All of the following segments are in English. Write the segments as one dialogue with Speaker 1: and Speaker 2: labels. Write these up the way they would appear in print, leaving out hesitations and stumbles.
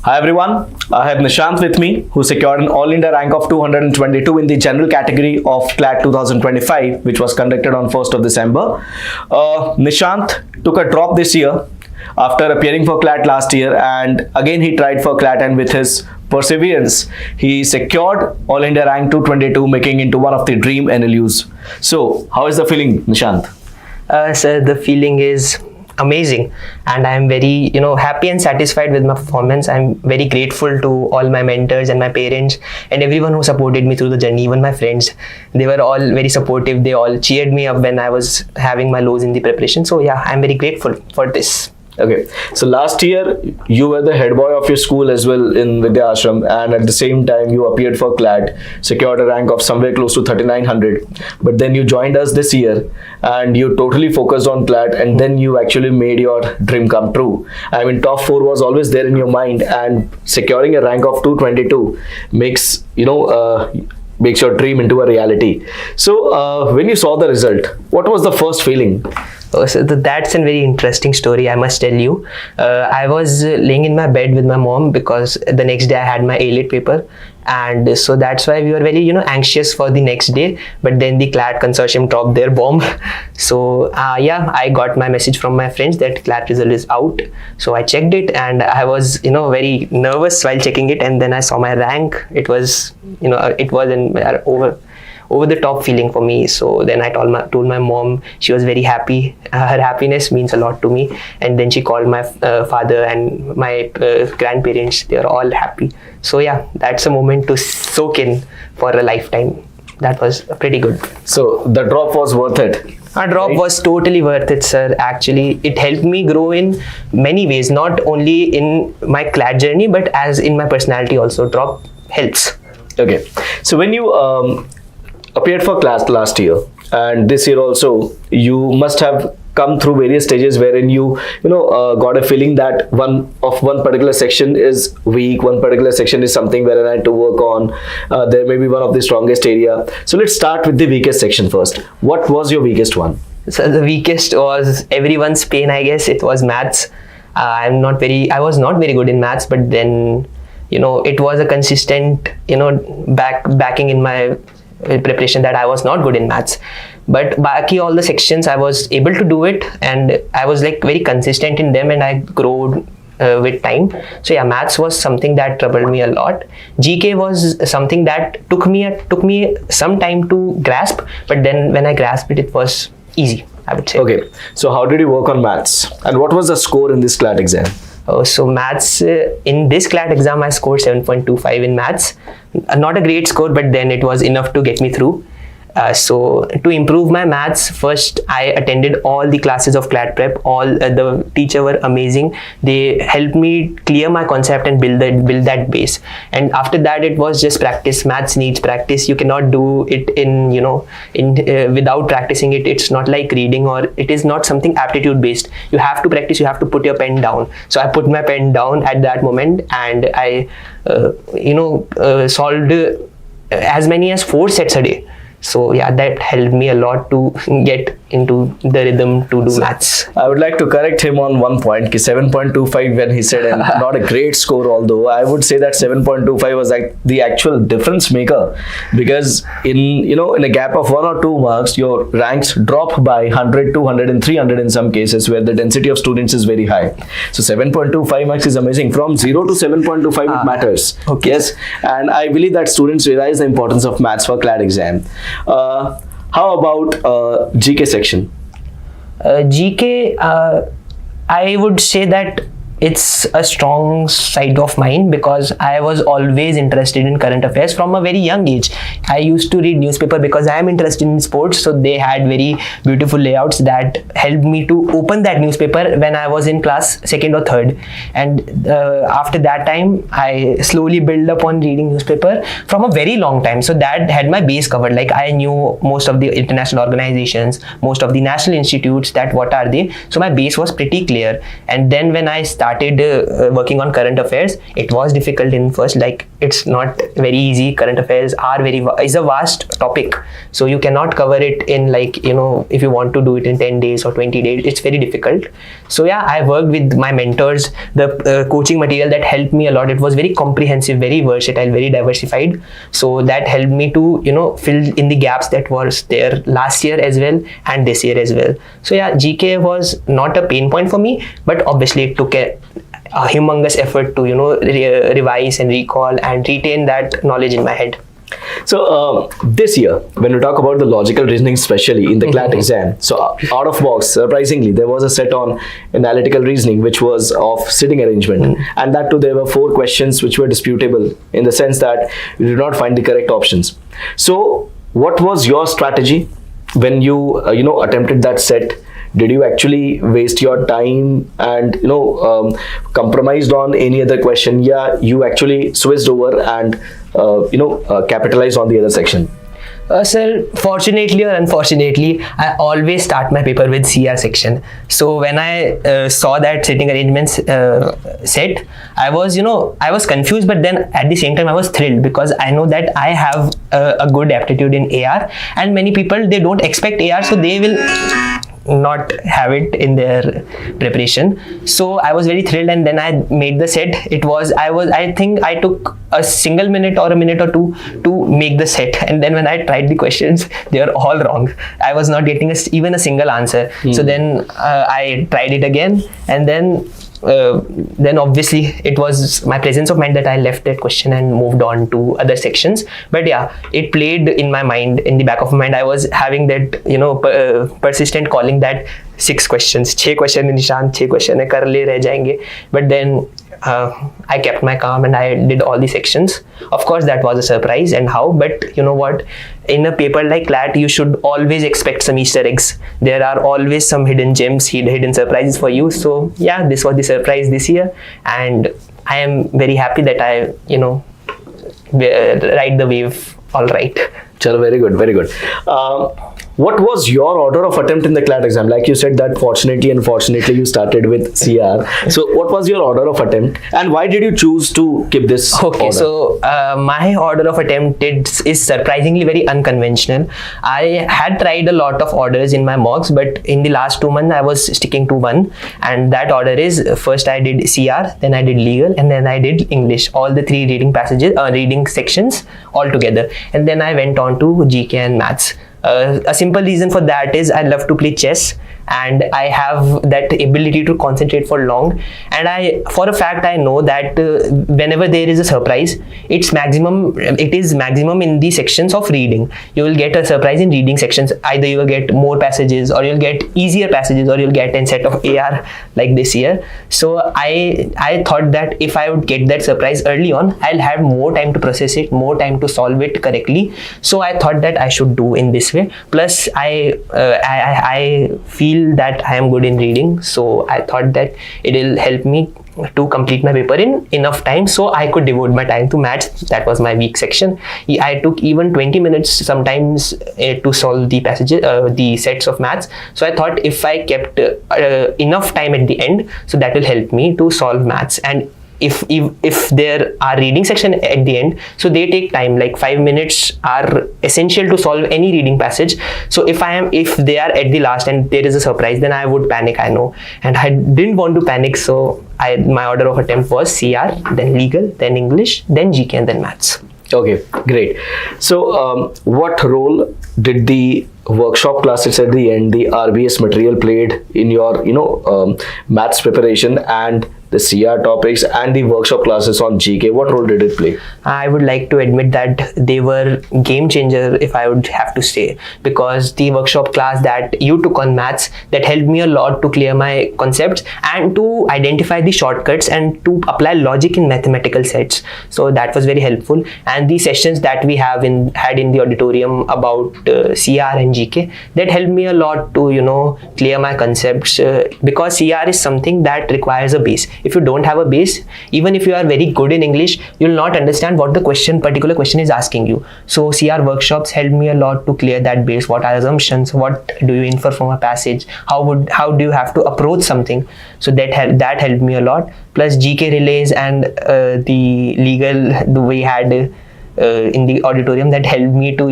Speaker 1: Hi everyone, I have Nishant with me who secured an All India rank of 222 in the general category of CLAT 2025 which was conducted on 1st of December. Nishant took a drop this year after appearing for CLAT last year, and again he tried for CLAT, and with his perseverance he secured All India rank 222, making into one of the dream NLUs. So how is the feeling, Nishant?
Speaker 2: Sir, the feeling is amazing, and I'm very happy and satisfied with my performance. I'm very grateful to all my mentors and my parents and everyone who supported me through the journey. Even my friends, they were all very supportive. They all cheered me up when I was having my lows in the preparation. So yeah, I'm very grateful for this.
Speaker 1: Okay, so last year you were the head boy of your school as well in Vidya Ashram, and at the same time you appeared for CLAT, secured a rank of somewhere close to 3900. But then you joined us this year and you totally focused on CLAT, and then you actually made your dream come true. I mean, top 4 was always there in your mind, and securing a rank of 222 makes makes your dream into a reality. So when you saw the result, what was the first feeling?
Speaker 2: Oh, so that's a very interesting story, I must tell you. I was laying in my bed with my mom because the next day I had my A-Lit paper, and so that's why we were very anxious for the next day. But then the CLAT consortium dropped their bomb. So yeah, I got my message from my friends that CLAT result is out. So I checked it, and I was very nervous while checking it, and then I saw my rank. It was it was an over the top feeling for me. So then I told my mom. She was very happy. Her happiness means a lot to me. And then she called my father and my grandparents. They are all happy. So yeah, that's a moment to soak in for a lifetime. That was pretty good.
Speaker 1: So the drop was worth it.
Speaker 2: A drop was totally worth it, sir. Actually, it helped me grow in many ways, not only in my CLAT journey, but as in my personality also. Drop helps.
Speaker 1: Okay, so when you appeared for CLAT last year, and this year also, you must have come through various stages wherein you got a feeling that one particular section is weak, one particular section is something where I had to work on. There may be one of the strongest area. So let's start with the weakest section first. What was your weakest one?
Speaker 2: So the weakest was everyone's pain, I guess. It was maths. I was not very good in maths, but then it was a consistent backing in my preparation that I was not good in maths. But baki all the sections I was able to do it, and I was very consistent in them, and I grew with time. So yeah, maths was something that troubled me a lot. GK was something that took me some time to grasp, but then when I grasped it, it was easy, I would say.
Speaker 1: Okay, so how did you work on maths, and what was the score in this CLAT exam?
Speaker 2: So maths, in this CLAT exam I scored 7.25 in maths. Not a great score, but then it was enough to get me through. So to improve my maths, first I attended all the classes of CLAT prep. All the teachers were amazing. They helped me clear my concept and build that base. And after that, it was just practice. Maths needs practice. You cannot do it without practicing it. It's not like reading, or it is not something aptitude based. You have to practice. You have to put your pen down. So I put my pen down at that moment, and I solved as many as 4 sets a day. So yeah, that helped me a lot to get into the rhythm to do maths.
Speaker 1: I would like to correct him on one point. 7.25 when he said, and not a great score, although I would say that 7.25 was like the actual difference maker, because in a gap of 1 or 2 marks, your ranks drop by 100, 200 and 300 in some cases where the density of students is very high. So 7.25 marks is amazing. From 0 to 7.25 it matters.
Speaker 2: Okay.
Speaker 1: Yes, and I believe that students realize the importance of maths for CLAT exam. How about GK section?
Speaker 2: GK, I would say that it's a strong side of mine because I was always interested in current affairs from a very young age. I used to read newspaper because I am interested in sports, so they had very beautiful layouts that helped me to open that newspaper when I was in class 2nd or 3rd. And after that time, I slowly built up on reading newspaper from a very long time. So that had my base covered. Like I knew most of the international organizations, most of the national institutes, that what are they. So my base was pretty clear. And then when I started started working on current affairs. It was difficult in first, like it's not very easy. Current affairs are is a vast topic, so you cannot cover it in like, if you want to do it in 10 days or 20 days, it's very difficult. So yeah, I worked with my mentors. The coaching material that helped me a lot, it was very comprehensive, very versatile, very diversified. So that helped me to fill in the gaps that was there last year as well and this year as well. So yeah, GK was not a pain point for me, but obviously it took a humongous effort to revise and recall and retain that knowledge in my head.
Speaker 1: So this year, when we talk about the logical reasoning, especially in the CLAT exam, so out of box, surprisingly, there was a set on analytical reasoning, which was of sitting arrangement, and that too there were 4 questions which were disputable in the sense that you did not find the correct options. So what was your strategy when you attempted that set? Did you actually waste your time and compromised on any other question? Yeah, you actually switched over and capitalized on the other section.
Speaker 2: Sir, fortunately or unfortunately, I always start my paper with CR section. So when I saw that sitting arrangements set, I was confused, but then at the same time I was thrilled because I know that I have a good aptitude in AR, and many people, they don't expect AR, so they will not have it in their preparation. So I was very thrilled, and then I made the set. I think I took a single minute or a minute or two to make the set, and then when I tried the questions, they were all wrong. I was not getting even a single answer. So then I tried it again, and then obviously it was my presence of mind that I left that question and moved on to other sections. But yeah, it played in my mind, in the back of my mind. I was having that persistent calling that 6 questions, 6 question है Nishant, 6 question है, कर ले रह जाएंगे. But then I kept my calm and I did all the sections. Of course, that was a surprise, and how, but you know what, in a paper like CLAT, you should always expect some Easter eggs. There are always some hidden gems, hidden surprises for you. So yeah, this was the surprise this year, and I am very happy that I ride the wave all right.
Speaker 1: Chalo, very good, very good. What was your order of attempt in the CLAT exam? Like you said that fortunately and unfortunately you started with CR. So what was your order of attempt, and why did you choose to keep this
Speaker 2: Okay,
Speaker 1: order?
Speaker 2: so my order of attempt is surprisingly very unconventional. I had tried a lot of orders in my mocks, but in the last 2 months I was sticking to one, and that order is first I did CR, then I did legal, and then I did English. All the 3 reading passages, reading sections all together, and then I went on to GK and maths. A simple reason for that is I love to play chess, and I have that ability to concentrate for long, and for a fact I know that whenever there is a surprise, it is maximum in the sections of reading. You will get a surprise in reading sections. Either you will get more passages, or you'll get easier passages, or you'll get a set of AR like this year. So I thought that if I would get that surprise early on, I'll have more time to process it, more time to solve it correctly. So I thought that I should do in this way. Plus I feel that I am good in reading, so I thought that it will help me to complete my paper in enough time, so I could devote my time to maths. That was my weak section. I took even 20 minutes sometimes to solve the passages, the sets of maths. So I thought if I kept enough time at the end, so that will help me to solve maths. And if there are reading section at the end, so they take time, like 5 minutes are essential to solve any reading passage. So if they are at the last and there is a surprise, then I would panic, I know, and I didn't want to panic. So my order of attempt was CR, then legal, then English, then GK, and then maths.
Speaker 1: Okay, great. So what role did the workshop classes at the end, the RBS material, played in your maths preparation and the CR topics and the workshop classes on GK? What role did it play?
Speaker 2: I would like to admit that they were game changer, if I would have to say, because the workshop class that you took on maths, that helped me a lot to clear my concepts and to identify the shortcuts and to apply logic in mathematical sets. So that was very helpful. And the sessions that we had in the auditorium about CR and GK, that helped me a lot to clear my concepts, because CR is something that requires a base. if you don't have a base, even if you are very good in English, you'll not understand what the particular question is asking you. So CR workshops helped me a lot to clear that base. What are assumptions? What do you infer from a passage? How do you have to approach something? So that helped me a lot. Plus GK relays and the legal we had in the auditorium, that helped me to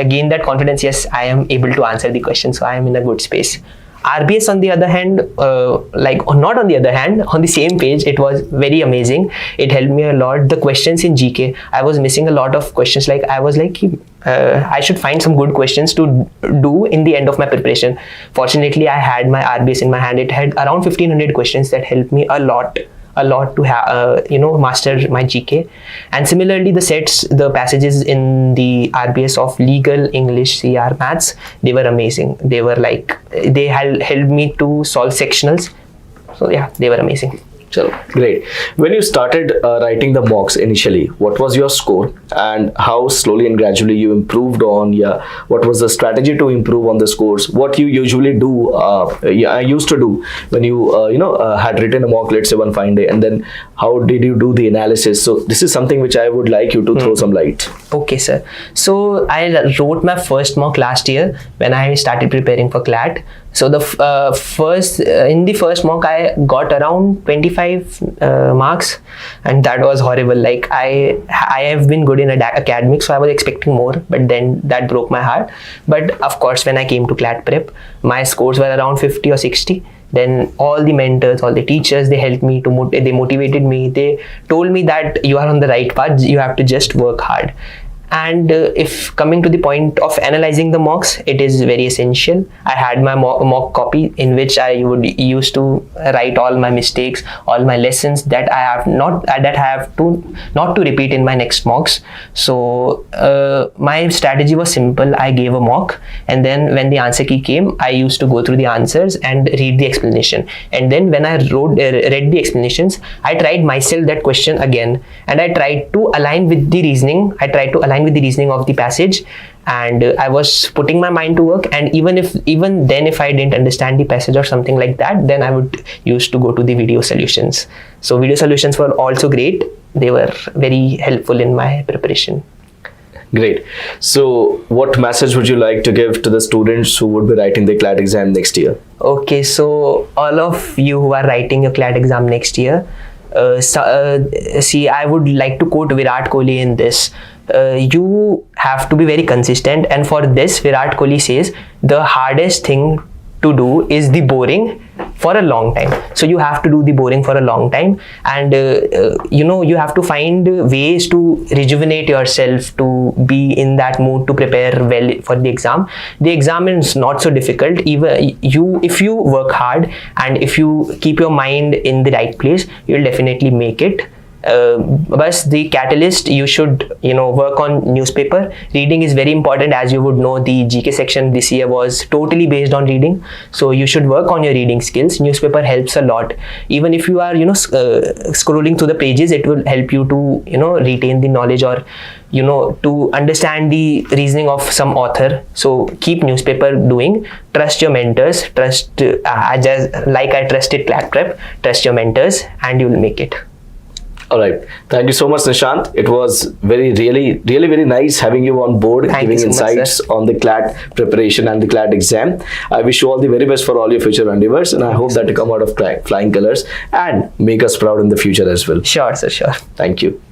Speaker 2: gain that confidence. Yes, I am able to answer the question, so I am in a good space. RBS on the other hand, not on the other hand, on the same page, it was very amazing. It helped me a lot. The questions in GK, I was missing a lot of questions. Like I was like, I should find some good questions to do in the end of my preparation. Fortunately, I had my RBS in my hand. It had around 1500 questions that helped me a lot to have master my GK. And similarly, the passages in the RBS of legal, English, CR, maths, they were amazing. They were they helped me to solve sectionals. So yeah, they were amazing.
Speaker 1: So great. When you started writing the mocks initially, what was your score, and how slowly and gradually you improved on? What was the strategy to improve on the scores? What you usually do? I used to do when you had written a mock, let's say one fine day, and then how did you do the analysis? So this is something which I would like you to throw some light.
Speaker 2: Okay, sir. So I wrote my first mock last year when I started preparing for CLAT. So the in the first mock I got around 25 marks, and that was horrible. Like I have been good in academics, so I was expecting more, but then that broke my heart. But of course, when I came to CLAT prep, my scores were around 50 or 60. Then all the mentors, all the teachers, they helped me they motivated me. They told me that you are on the right path, you have to just work hard. And if coming to the point of analyzing the mocks, it is very essential. I had my mock copy in which I would use to write all my mistakes, all my lessons that I have not to repeat in my next mocks. So my strategy was simple. I gave a mock, and then when the answer key came, I used to go through the answers and read the explanation. And then when I read the explanations, I tried myself that question again, and I tried to align with the reasoning. With the reasoning of the passage, and I was putting my mind to work. And even then if I didn't understand the passage or something like that, then I would used to go to the video solutions. So video solutions were also great. They were very helpful in my preparation.
Speaker 1: Great. So what message would you like to give to the students who would be writing the CLAT exam next year?
Speaker 2: Okay, so all of you who are writing your CLAT exam next year, see, I would like to quote Virat Kohli in this. You have to be very consistent, and for this Virat Kohli says the hardest thing to do is the boring for a long time. So you have to do the boring for a long time, and you have to find ways to rejuvenate yourself, to be in that mood to prepare well for the exam. The exam is not so difficult. Even if you work hard and if you keep your mind in the right place, you'll definitely make it. But the catalyst, you should work on newspaper. Reading is very important. As you would know, the GK section this year was totally based on reading, so you should work on your reading skills. Newspaper helps a lot. Even if you are scrolling through the pages, it will help you to retain the knowledge, or to understand the reasoning of some author. So keep newspaper doing. Trust your mentors. Just like I trusted CLAT prep, trust your mentors, and you will make it.
Speaker 1: All right. Thank you so much, Nishant. It was really very nice having you on board, giving insights on the CLAT preparation and the CLAT exam. I wish you all the very best for all your future endeavors, and I hope that you come out of flying colors and make us proud in the future as well.
Speaker 2: Sure, sir. Sure.
Speaker 1: Thank you.